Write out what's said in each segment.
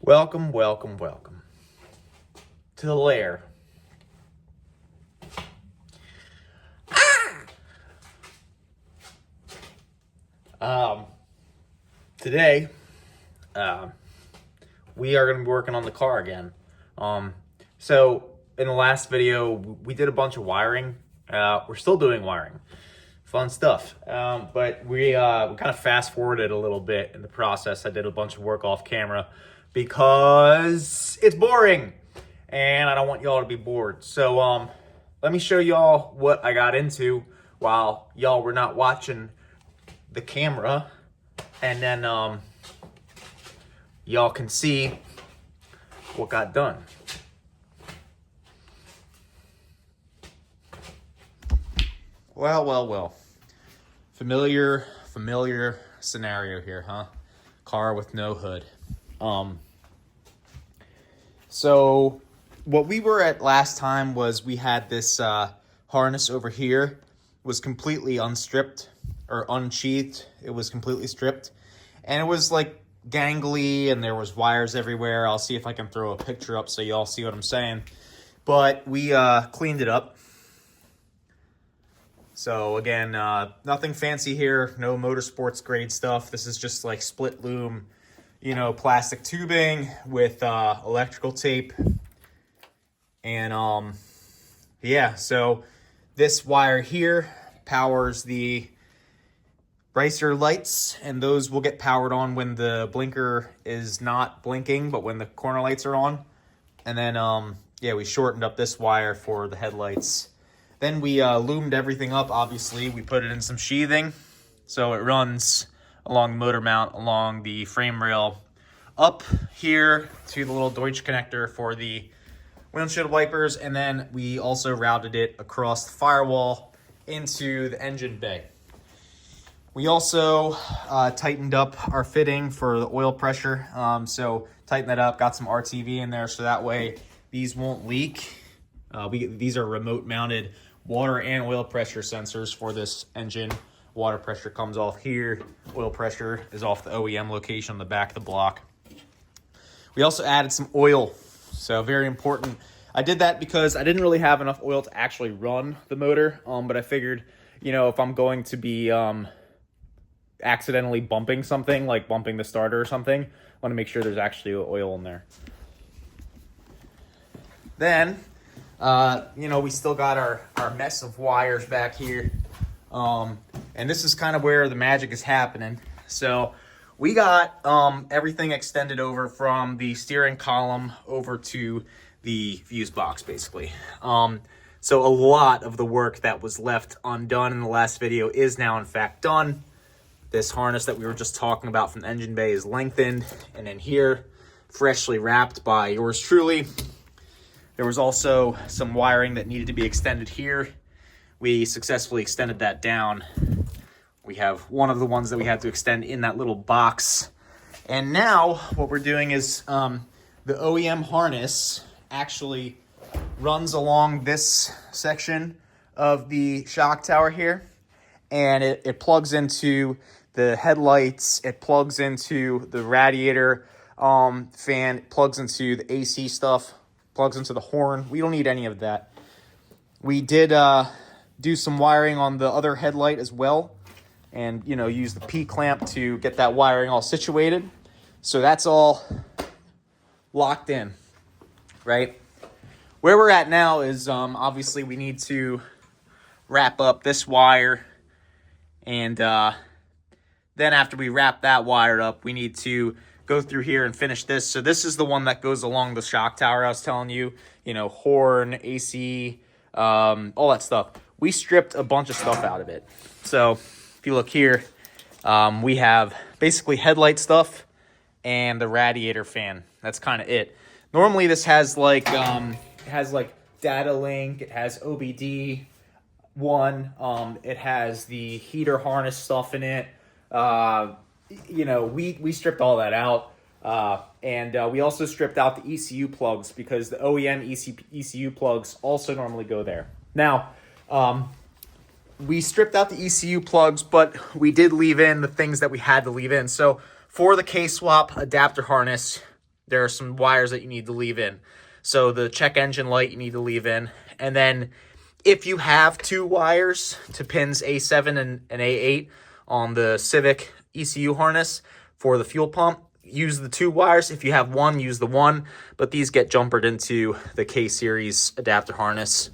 Welcome, welcome, welcome to the lair. Today, we are going to be working on the car again. So in the last video, we did a bunch of wiring. We're still doing wiring. Fun stuff. But we kind of fast forwarded a little bit in the process. I did a bunch of work off camera because it's boring and I don't want y'all to be bored. So let me show y'all what I got into while y'all were not watching the camera, and then y'all can see what got done. Well. Familiar scenario here, huh? Car with no hood. So what we were at last time was we had this harness over here, was completely unstripped or unsheathed. It was completely stripped, and it was like gangly, and there was wires everywhere. I'll see if I can throw a picture up so y'all see what I'm saying. But we cleaned it up. So again, nothing fancy here, no motorsports grade stuff. This is just like split loom, plastic tubing with electrical tape. And yeah, so this wire here powers the racer lights, and those will get powered on when the blinker is not blinking, but when the corner lights are on. And then, yeah, we shortened up this wire for the headlights. Then we loomed everything up, obviously. We put it in some sheathing, so it runs along the motor mount, along the frame rail, up here to the little Deutsch connector for the windshield wipers, and then we also routed it across the firewall into the engine bay. We also tightened up our fitting for the oil pressure, so tightened that up, got some RTV in there so that way these won't leak. These are remote mounted water and oil pressure sensors for this engine. Water pressure comes off here. Oil pressure is off the OEM location on the back of the block. We also added some oil, so very important. I did that because I didn't really have enough oil to actually run the motor, but I figured, if I'm going to be accidentally bumping something, like bumping the starter or something, I want to make sure there's actually oil in there. Then, we still got our mess of wires back here. And this is kind of where the magic is happening. So we got everything extended over from the steering column over to the fuse box, basically. So a lot of the work that was left undone in the last video is now in fact done. This harness that we were just talking about from the engine bay is lengthened, and then here, freshly wrapped by yours truly. There was also some wiring that needed to be extended here. We successfully extended that down. We have one of the ones that we had to extend in that little box. And now what we're doing is the OEM harness actually runs along this section of the shock tower here. And it plugs into the headlights, it plugs into the radiator fan, it plugs into the AC stuff, plugs into the horn. We don't need any of that. We did do some wiring on the other headlight as well, and use the P-clamp to get that wiring all situated. So that's all locked in, right? Where we're at now is obviously we need to wrap up this wire, and then after we wrap that wire up, we need to go through here and finish this. So this is the one that goes along the shock tower I was telling you, horn, AC, all that stuff. We stripped a bunch of stuff out of it. So if you look here, we have basically headlight stuff and the radiator fan. That's kind of it. Normally this has like data link, it has OBD1, it has the heater harness stuff in it. We stripped all that out, and we also stripped out the ECU plugs because the OEM ECU plugs also normally go there. Now, we stripped out the ECU plugs, but we did leave in the things that we had to leave in. So for the K-swap adapter harness, there are some wires that you need to leave in. So the check engine light you need to leave in. And then if you have 2 wires to pins A7 and A8 on the Civic ECU harness for the fuel pump, use the 2 wires. If you have 1, use the 1, but these get jumpered into the K-series adapter harness.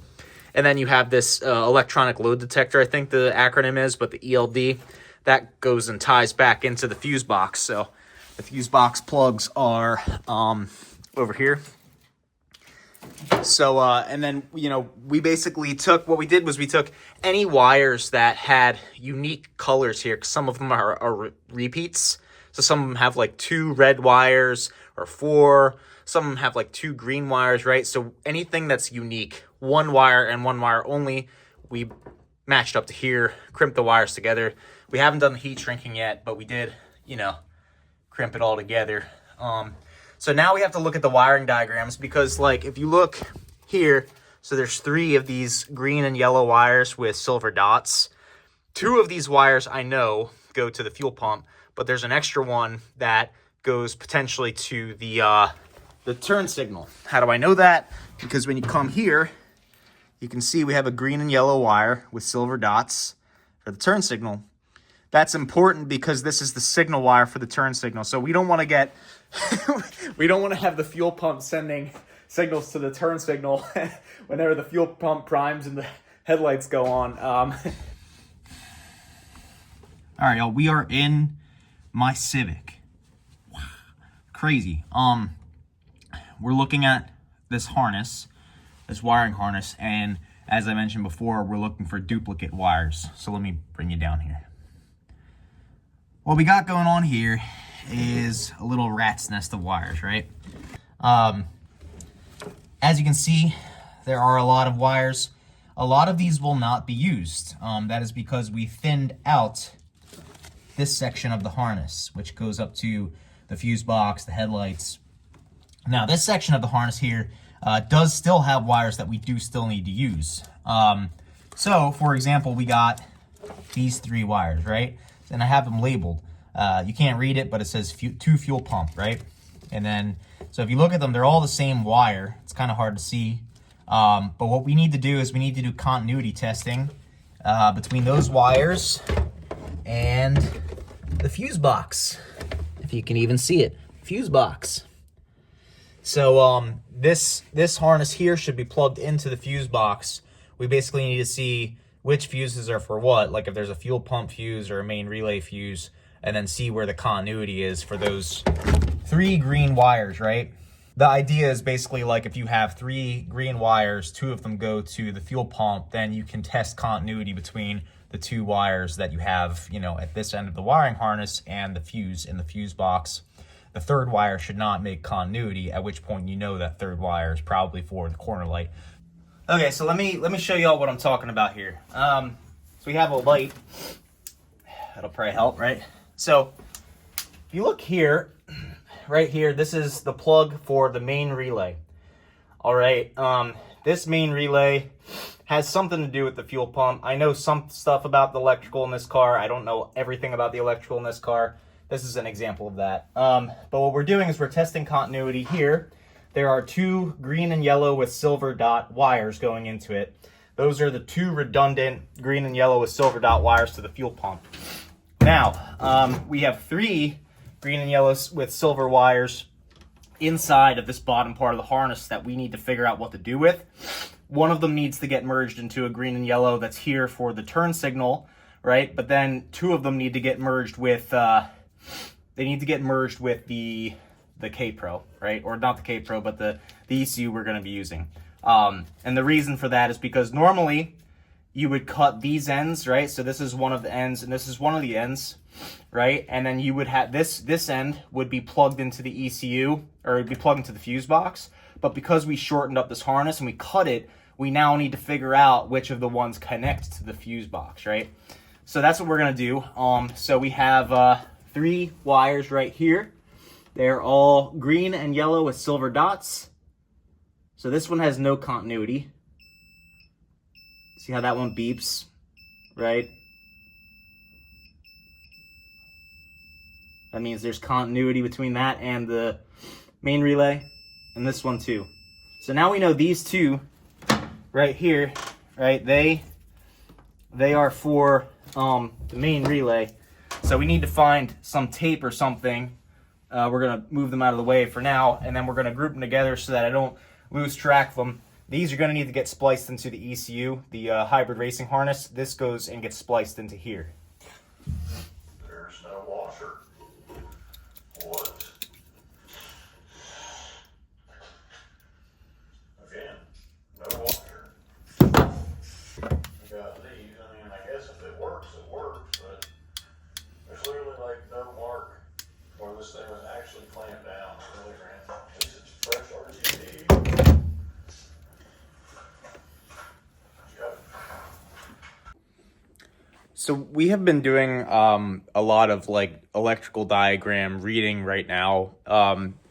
And then you have this electronic load detector, I think the acronym is, but the ELD, that goes and ties back into the fuse box. So the fuse box plugs are over here. So, and then, you know, we basically took, what we did was we took any wires that had unique colors here, because some of them are repeats. So some of them have like 2 red wires or 4. Some of them have like 2 green wires, right? So anything that's unique, 1 wire and 1 wire only, we matched up to here, crimped the wires together. We haven't done the heat shrinking yet, but we did, you know, crimp it all together. So now we have to look at the wiring diagrams, because like if you look here, so there's 3 of these green and yellow wires with silver dots. 2 of these wires I know go to the fuel pump, but there's an extra one that goes potentially to the turn signal. How do I know that? Because when you come here, you can see we have a green and yellow wire with silver dots for the turn signal. That's important because this is the signal wire for the turn signal. So we don't want to get, we don't want to have the fuel pump sending signals to the turn signal whenever the fuel pump primes and the headlights go on. All right, y'all, we are in my Civic. Wow, crazy. We're looking at this harness, this wiring harness, and as I mentioned before, we're looking for duplicate wires. So let me bring you down here. What we got going on here is a little rat's nest of wires, right? As you can see, there are a lot of wires. A lot of these will not be used. That is because we thinned out this section of the harness, which goes up to the fuse box, the headlights. Now, this section of the harness here does still have wires that we do still need to use. So, for example, we got these 3 wires, right? And I have them labeled. You can't read it, but it says to fuel pump, right? And then, so if you look at them, they're all the same wire. It's kind of hard to see. But what we need to do is we need to do continuity testing between those wires and the fuse box. If you can even see it, fuse box. So this harness here should be plugged into the fuse box. We basically need to see which fuses are for what, like if there's a fuel pump fuse or a main relay fuse, and then see where the continuity is for those 3 green wires, right? The idea is basically like if you have 3 green wires, 2 of them go to the fuel pump, then you can test continuity between the 2 wires that you have, you know, at this end of the wiring harness and the fuse in the fuse box. The 3rd wire should not make continuity, at which point you know that 3rd wire is probably for the corner light. Okay, so let me show y'all what I'm talking about here. So we have a light. That'll probably help, right? So if you look here, right here, this is the plug for the main relay. All right, this main relay has something to do with the fuel pump. I know some stuff about the electrical in this car. I don't know everything about the electrical in this car. This is an example of that. But what we're doing is we're testing continuity here. There are 2 green and yellow with silver dot wires going into it. Those are the 2 redundant green and yellow with silver dot wires to the fuel pump. Now, we have 3 green and yellows with silver wires inside of this bottom part of the harness that we need to figure out what to do with. One of them needs to get merged into a green and yellow that's here for the turn signal, right? But then 2 of them need to get merged with, they need to get merged with the K-Pro, right? Or not the K-Pro, but the ECU we're going to be using. And the reason for that is because normally you would cut these ends, right? So this is one of the ends and this is one of the ends, right? And then you would have this end would be plugged into the ECU, or it'd be plugged into the fuse box. But because we shortened up this harness and we cut it, we now need to figure out which of the ones connect to the fuse box, right? So that's what we're going to do. So we have 3 wires right here. They're all green and yellow with silver dots. So this one has no continuity. See how that one beeps, right? That means there's continuity between that and the main relay, and this one too. So now we know these two right here, right? They are for the main relay. So we need to find some tape or something. We're gonna move them out of the way for now, and then we're gonna group them together so that I don't lose track of them. These are gonna need to get spliced into the ECU, the hybrid racing harness. This goes and gets spliced into here. There's no washer. What? Again, no washer. We got these. I mean, I guess if it works, it works, but there's literally like no mark where this thing was actually clamped down. It's really random. This is fresh RGB. So we have been doing a lot of like electrical diagram reading right now.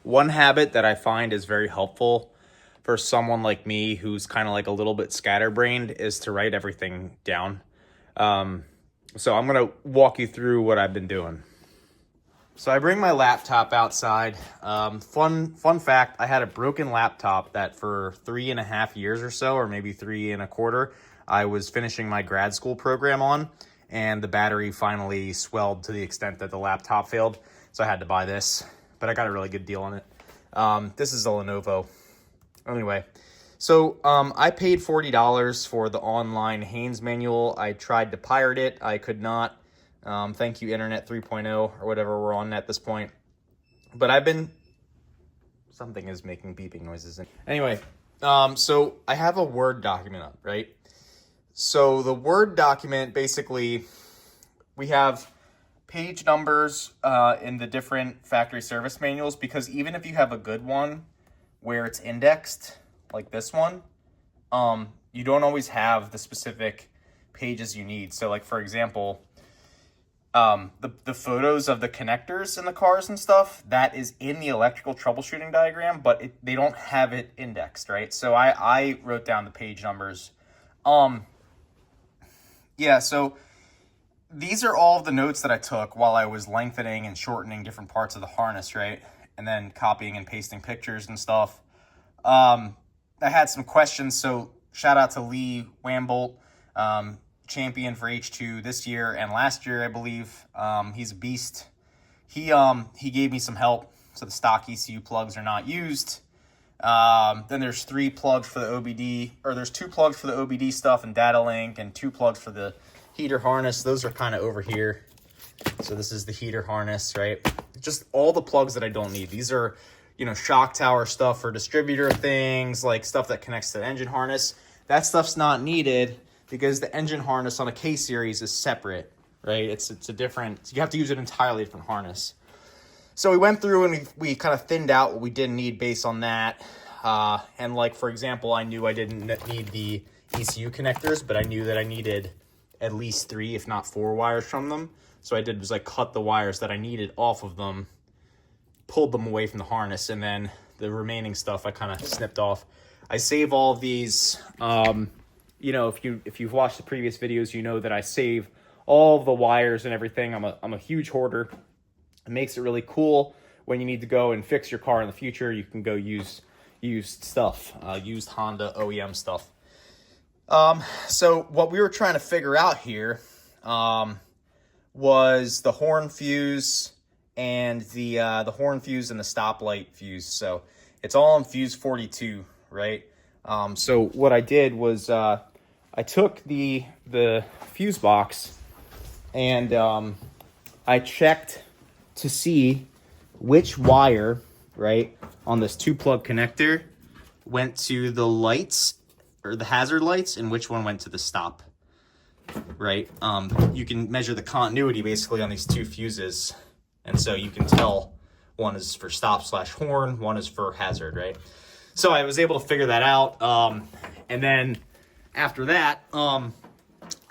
One habit that I find is very helpful for someone like me who's kind of like a little bit scatterbrained is to write everything down. So I'm going to walk you through what I've been doing. So I bring my laptop outside. Fun fact, I had a broken laptop that for 3.5 years or so, or maybe 3.25, I was finishing my grad school program on, and the battery finally swelled to the extent that the laptop failed. So I had to buy this, but I got a really good deal on it. This is a Lenovo. Anyway, so I paid $40 for the online Haynes manual. I tried to pirate it. I could not. Thank you, Internet 3.0 or whatever we're on at this point. But I've been... Something is making beeping noises. Anyway, so I have a Word document up, right? So the Word document, basically, we have page numbers in the different factory service manuals, because even if you have a good one where it's indexed, like this one, you don't always have the specific pages you need. So like, for example, the photos of the connectors in the cars and stuff, that is in the electrical troubleshooting diagram, but they don't have it indexed, right? So I wrote down the page numbers. Yeah, so these are all of the notes that I took while I was lengthening and shortening different parts of the harness, right? And then copying and pasting pictures and stuff. I had some questions, so shout out to Lee Wambolt, champion for H2 this year and last year, I believe. He's a beast. He gave me some help, so the stock ECU plugs are not used. Then there's 3 plugs for the OBD, or there's 2 plugs for the OBD stuff and data link, and 2 plugs for the heater harness. Those are kind of over here. So this is the heater harness, right? Just all the plugs that I don't need. These are, you know, shock tower stuff for distributor things, like stuff that connects to the engine harness. That stuff's not needed because the engine harness on a K-series is separate, right? It's a different, you have to use an entirely different harness. So we went through and we kind of thinned out what we didn't need based on that. And like, for example, I knew I didn't need the ECU connectors, but I knew that I needed at least 3, if not 4 wires from them. So I did was like cut the wires that I needed off of them, pulled them away from the harness, and then the remaining stuff I kind of snipped off. I save all of these, you know, if you've watched the previous videos, you know that I save all of the wires and everything. I'm a huge hoarder. It makes it really cool when you need to go and fix your car in the future. You can go use used stuff, used Honda OEM stuff. So what we were trying to figure out here was the horn fuse and the horn fuse and the stoplight fuse. So it's all on fuse 42, right? So what I did was I took the fuse box and I checked to see which wire, right, on this 2-plug connector went to the lights or the hazard lights and which one went to the stop, right? You can measure the continuity basically on these 2 fuses. And so you can tell one is for stop/horn, one is for hazard, right? So I was able to figure that out. And then after that, I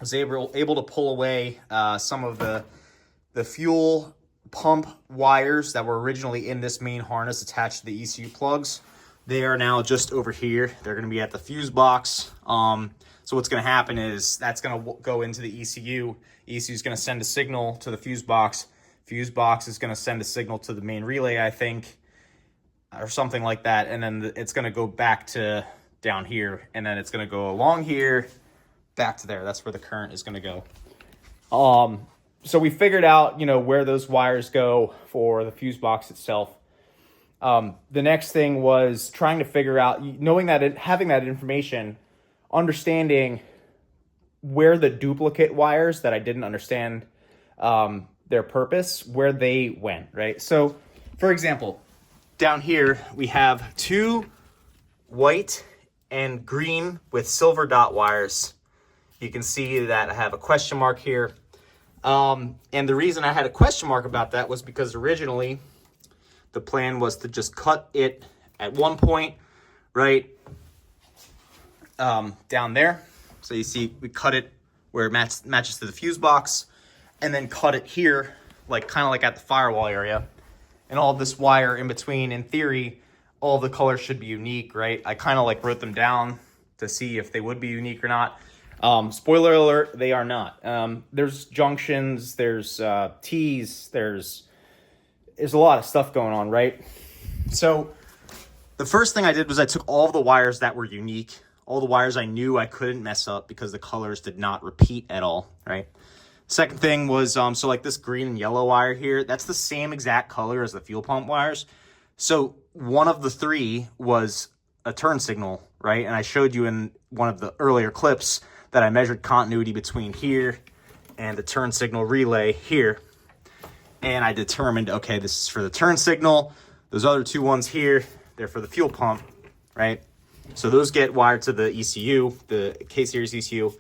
was able to pull away some of the fuel pump wires that were originally in this main harness attached to the ECU plugs. They are now just over here. They're going to be at the fuse box. So what's going to happen is that's going to go into the ECU. ECU is going to send a signal to the fuse box. Fuse box is going to send a signal to the main relay, I think. or something like that. And then it's going to go back to down here, and then it's going to go along here, back to there. That's where the current is going to go. So we figured out, you know, where those wires go for the fuse box itself. The next thing was trying to figure out, knowing that having that information, understanding where the duplicate wires that I didn't understand their purpose, where they went, right? So, for example, down here we have 2 white and green with silver dot wires. You can see that I have a question mark here. And the reason I had a question mark about that was because originally the plan was to just cut it at one point, right down there. So you see we cut it where it matches to the fuse box, and then cut it here, like kind of like at the firewall area. And all this wire in between, in theory, all the colors should be unique, right? I kind of like wrote them down to see if they would be unique or not. Spoiler alert, they are not. There's junctions, there's T's, there's a lot of stuff going on, right? So the first thing I did was I took all the wires that were unique, all the wires I knew I couldn't mess up because the colors did not repeat at all, right? Second thing was, so like this green and yellow wire here, that's the same exact color as the fuel pump wires. So one of the 3 was a turn signal, right? And I showed you in one of the earlier clips that I measured continuity between here and the turn signal relay here. And I determined, okay, this is for the turn signal. Those other 2 ones here, they're for the fuel pump, right? So those get wired to the ECU, the K-series ECU.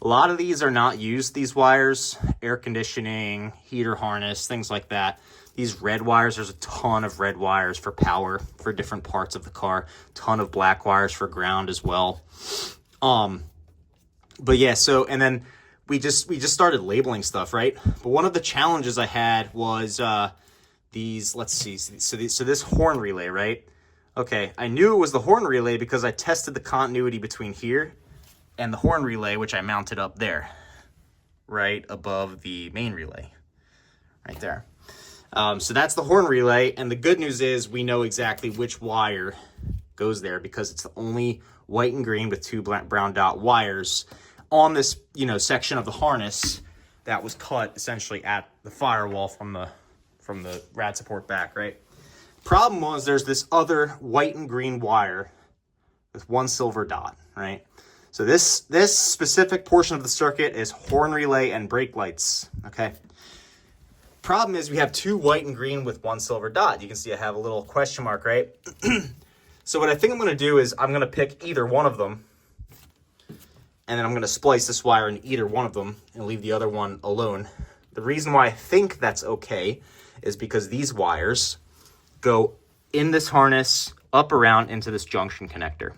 A lot of these are not used, these wires, air conditioning, heater harness, things like that. These red wires, there's a ton of red wires for power for different parts of the car. Ton of black wires for ground as well. But yeah, so, and then we just started labeling stuff, right? But one of the challenges I had was these, let's see, so this horn relay, right? Okay, I knew it was the horn relay because I tested the continuity between here and the horn relay, which I mounted up there, right above the main relay, right there. So that's the horn relay, and the good news is we know exactly which wire goes there because it's the only white and green with 2 brown dot wires on this, you know, section of the harness that was cut essentially at the firewall from the rad support back, right? Problem was there's this other white and green wire with 1 silver dot, right? So this specific portion of the circuit is horn relay and brake lights, okay? Problem is we have 2 white and green with 1 silver dot. You can see I have a little question mark, right? So what I think I'm going to do is I'm going to pick either one of them, and then I'm going to splice this wire in either one of them and leave the other one alone. The reason why I think that's okay is because these wires go in this harness, up around into this junction connector.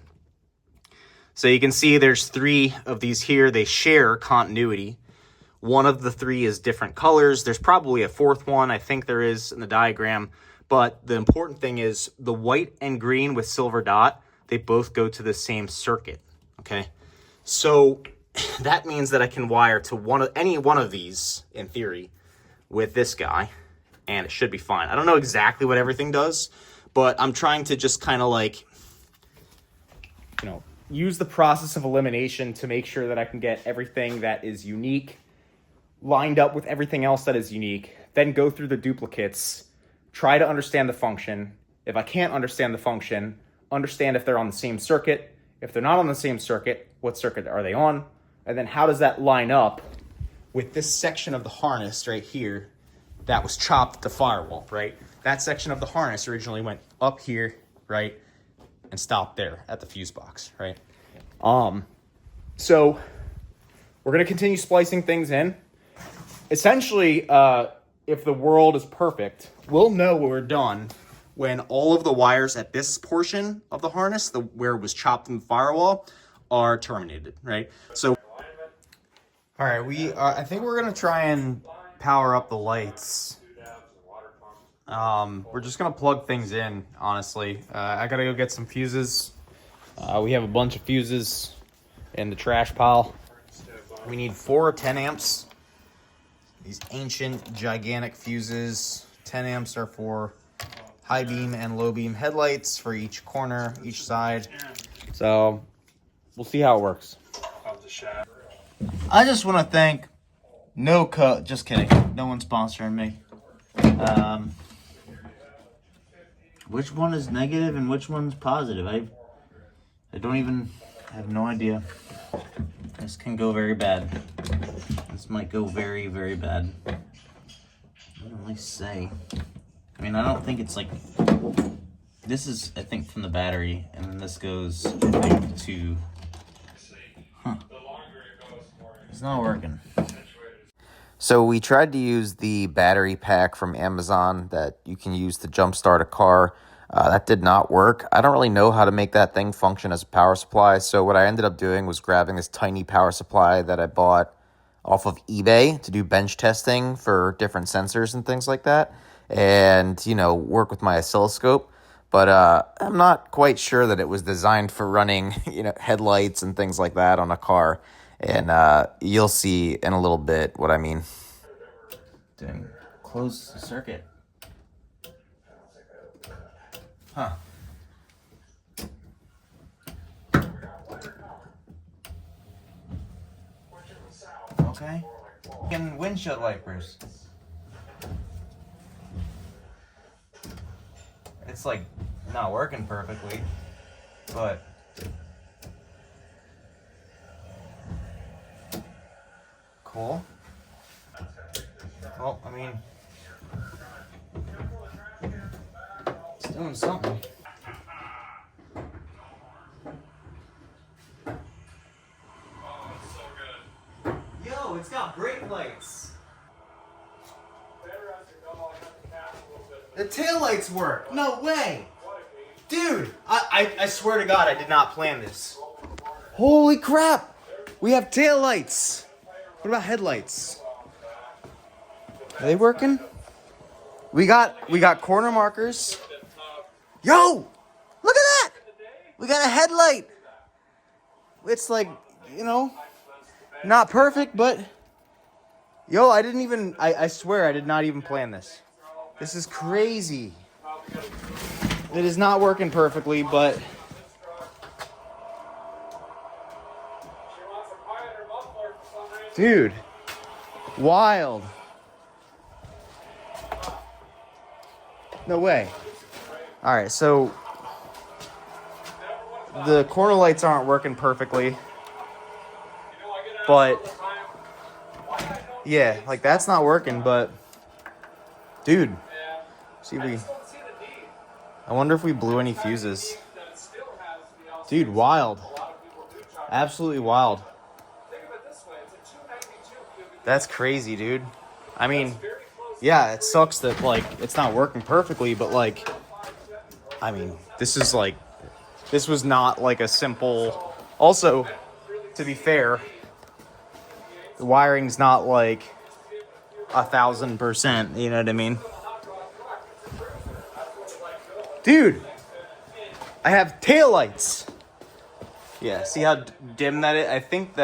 So you can see there's 3 of these here. They share continuity. One of the 3 is different colors. There's probably a 4th one. I think there is in the diagram. But the important thing is the white and green with silver dot, they both go to the same circuit, okay? So that means that I can wire to any one of these, in theory, with this guy, and it should be fine. I don't know exactly what everything does, but I'm trying to just kind of like, you know, use the process of elimination to make sure that I can get everything that is unique lined up with everything else that is unique, then go through the duplicates, try to understand the function. If I can't understand the function, understand if they're on the same circuit. If they're not on the same circuit, what circuit are they on? And then how does that line up with this section of the harness right here that was chopped at the firewall, right? That section of the harness originally went up here, right, and stopped there at the fuse box, right? So we're going to continue splicing things in. Essentially, if the world is perfect, we'll know we're done when all of the wires at this portion of the harness, where it was chopped in the firewall, are terminated, right? So, all right, I think we're gonna try and power up the lights. We're just gonna plug things in, honestly. I gotta go get some fuses. We have a bunch of fuses in the trash pile. We need 4 10 amps. These ancient, gigantic fuses. 10 amps are for high beam and low beam headlights for each corner, each side. So we'll see how it works. I just want to thank just kidding. No one's sponsoring me. Which one is negative and which one's positive? I don't even have no idea. This can go very bad. This might go very, very bad. I don't really say. I mean, I don't think it's like... This is, I think, from the battery, and then this goes, I think, to... Huh. It's not working. So we tried to use the battery pack from Amazon that you can use to jumpstart a car. That did not work. I don't really know how to make that thing function as a power supply. So what I ended up doing was grabbing this tiny power supply that I bought off of eBay to do bench testing for different sensors and things like that. And, you know, work with my oscilloscope. But I'm not quite sure that it was designed for running, you know, headlights and things like that on a car. And you'll see in a little bit what I mean. Dang, close the circuit. Huh. Okay. And windshield wipers. It's like not working perfectly, but cool. Well, I mean, it's doing something. Yo, it's got brake lights. The taillights work. No way. Dude, I swear to God, I did not plan this. Holy crap. We have taillights. What about headlights? Are they working? We got corner markers. Yo! Look at that! We got a headlight. It's like, you know, not perfect, but yo, I swear I did not even plan this. This is crazy. It is not working perfectly, but dude, wild. No way. All right, so the corner lights aren't working perfectly, but yeah, like that's not working, but dude, I wonder if we blew any fuses. Dude, wild. Absolutely wild. That's crazy, dude. I mean, yeah, it sucks that, like, it's not working perfectly, but, like, I mean, this was not, like, a simple... Also, to be fair, the wiring's not, like, 1,000%, you know what I mean? Dude, I have taillights. Yeah, see how dim that is? I think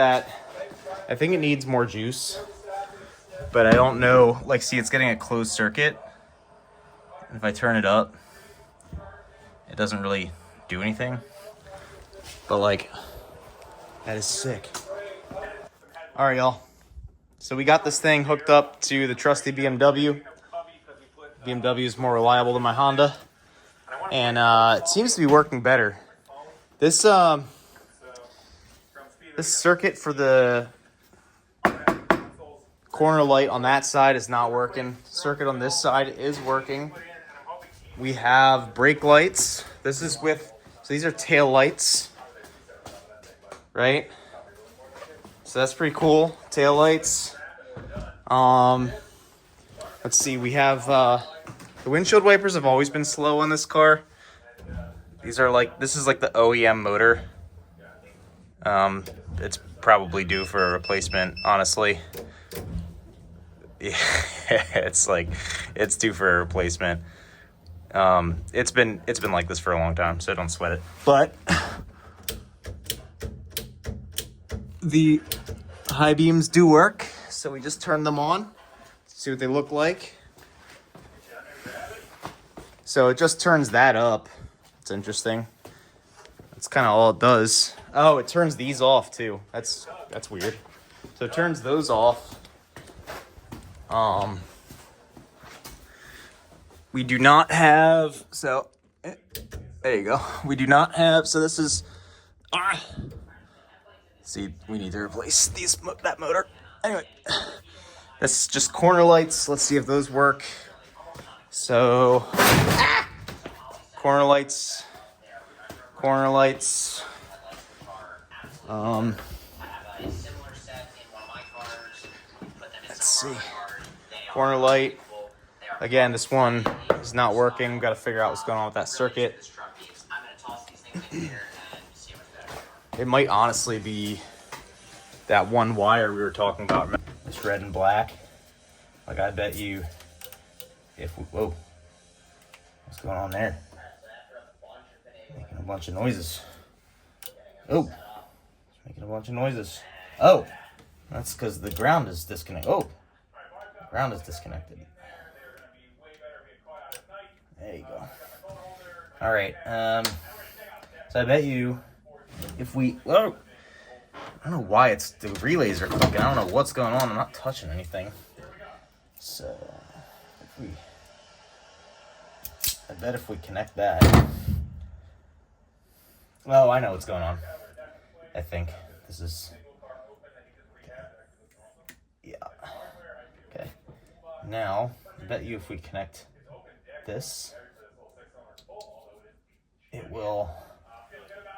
it needs more juice. But I don't know, like, see, it's getting a closed circuit. If I turn it up, it doesn't really do anything. But, like, that is sick. All right, y'all. So we got this thing hooked up to the trusty BMW. BMW is more reliable than my Honda. And it seems to be working better. This circuit for the corner light on that side is not working. Circuit on this side is working. We have brake lights. So these are tail lights, right? So that's pretty cool. Tail lights. Let's see. We have the windshield wipers have always been slow on this car. This is like the OEM motor. It's probably due for a replacement, honestly. Yeah, it's due for a replacement. It's been like this for a long time, so don't sweat it. But the high beams do work, so we just turned them on. See what they look like. So it just turns that up. It's interesting. That's kind of all it does. Oh, it turns these off too. That's weird. So it turns those off. We do not have, so there you go. We do not have, so this is, see, we need to replace that motor. Anyway, that's just corner lights. Let's see if those work. So, corner lights. Let's see. Corner light. Again, this one is not working. Got to figure out what's going on with that circuit. It might honestly be that one wire we were talking about. It's red and black. Like, I bet you if we, whoa, what's going on there? Making a bunch of noises. Oh, it's making a bunch of noises. Oh, that's because the ground is disconnected. Oh, ground is disconnected. There you go. All right. So I bet you if we, whoa, I don't know why the relays are clicking. I don't know what's going on. I'm not touching anything. So I bet if we connect that. Oh, I know what's going on. I think this is, yeah. Okay. Now, I bet you if we connect this, it will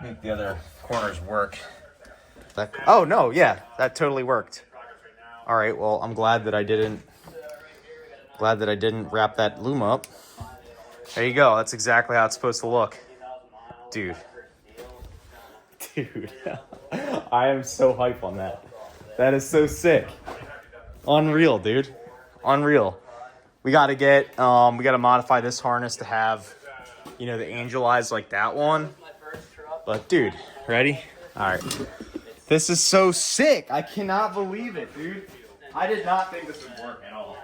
make the other corners work. Oh no, yeah, that totally worked. All right, well, I'm glad that I didn't wrap that loom up. There you go. That's exactly how it's supposed to look. Dude, I am so hype on that. That is so sick. Unreal, dude. Unreal. We got to modify this harness to have, the angel eyes like that one. But dude, ready? All right. This is so sick. I cannot believe it, dude. I did not think this would work at all.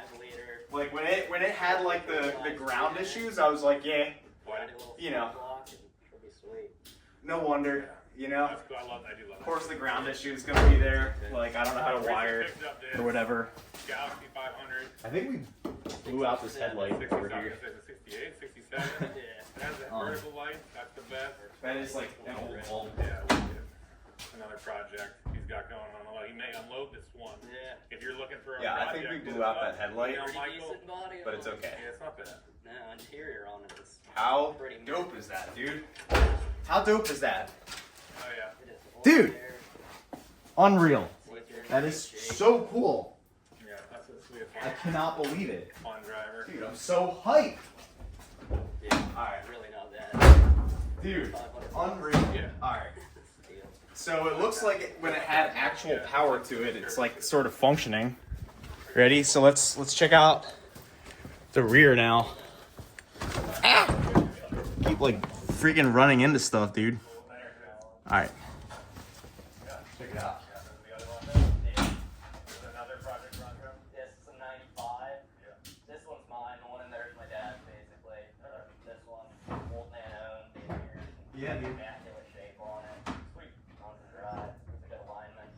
Like when it had like the ground issues, I was like, yeah, no wonder, Of course the ground issue is gonna be there. Like, I don't know how to wire it or whatever. I think we blew out this headlight over here. 68, 67. Yeah. It has that vertical light. That's the best. That is like an old bulb. Yeah. Another project he's got going on. He may unload this one. Yeah. If you're looking for a project. I think we blew out that headlight, Michael, but it's okay. Yeah, it's not bad. No, interior on it is. How dope is that, dude? How dope is that? Oh yeah. Dude! Unreal. That is so cool. Yeah, that's a sweet. I cannot believe it. Fun driver. Dude, I'm so hyped. Yeah, Alright. really not that. Dude, unreal. Yeah. Alright. So it looks like when it had actual power to it, it's like sort of functioning. Ready? So let's check out the rear now. Keep like freaking running into stuff, dude. Alright. Check it out. This is a 95. This one's mine. The one in there is my dad's, basically. This one, old man owned. Yeah, dude. Immaculate shape on it. Sweet. On the drive. It's a good alignment.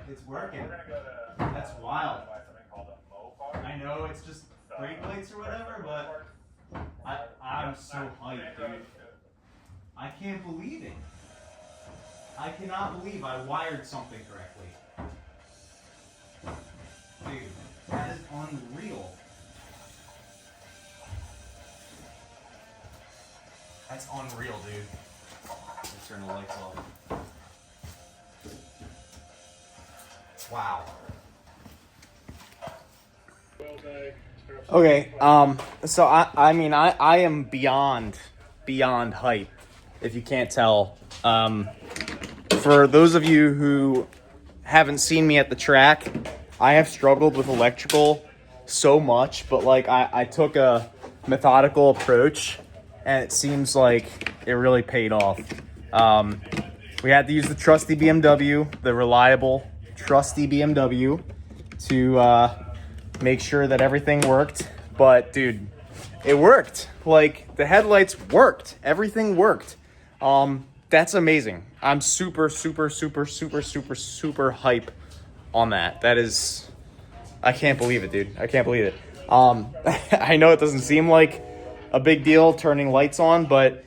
It's working. We're gonna go to. That's wild. Buy something called a Mopar. I know it's just brake lights or whatever, but I'm so hyped, dude. I can't believe it. I cannot believe I wired something correctly. Dude, that is unreal. That's unreal, dude. Let's turn the lights off. Wow. Okay, so I mean I am beyond hype, if you can't tell. For those of you who haven't seen me at the track, I have struggled with electrical so much, but like I took a methodical approach, and it seems like it really paid off. We had to use the trusty BMW, the reliable, trusty BMW, to make sure that everything worked. But dude, it worked. Like, the headlights worked. Everything worked. That's amazing. I'm super, super, super, super, super, super hype on that. That is, I can't believe it, dude. I can't believe it. I know it doesn't seem like a big deal turning lights on, but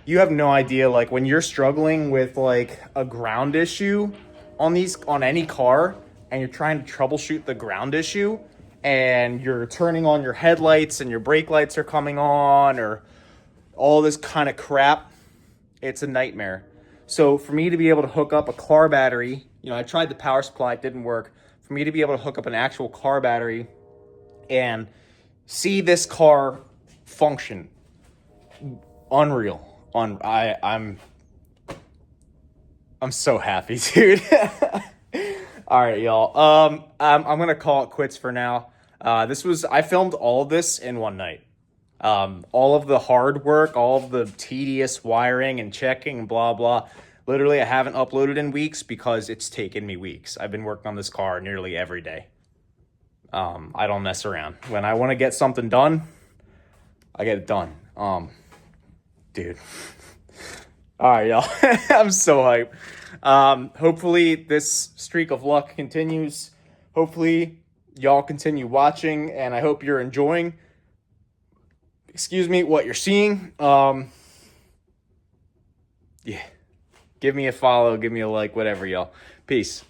you have no idea, like, when you're struggling with like a ground issue on any car, and you're trying to troubleshoot the ground issue, and you're turning on your headlights and your brake lights are coming on, or all this kind of crap, it's a nightmare. So for me to be able to hook up a car battery, I tried the power supply, it didn't work. For me to be able to hook up an actual car battery and see this car function, unreal. I'm so happy, dude. All right, y'all. I'm gonna call it quits for now. I filmed all of this in one night. All of the hard work, all of the tedious wiring and checking and blah, blah. Literally, I haven't uploaded in weeks because it's taken me weeks. I've been working on this car nearly every day. I don't mess around. When I want to get something done, I get it done. Dude. All right, y'all. I'm so hyped. Hopefully this streak of luck continues. Hopefully y'all continue watching, and I hope you're enjoying what you're seeing. Yeah. Give me a follow, give me a like, whatever, y'all. Peace.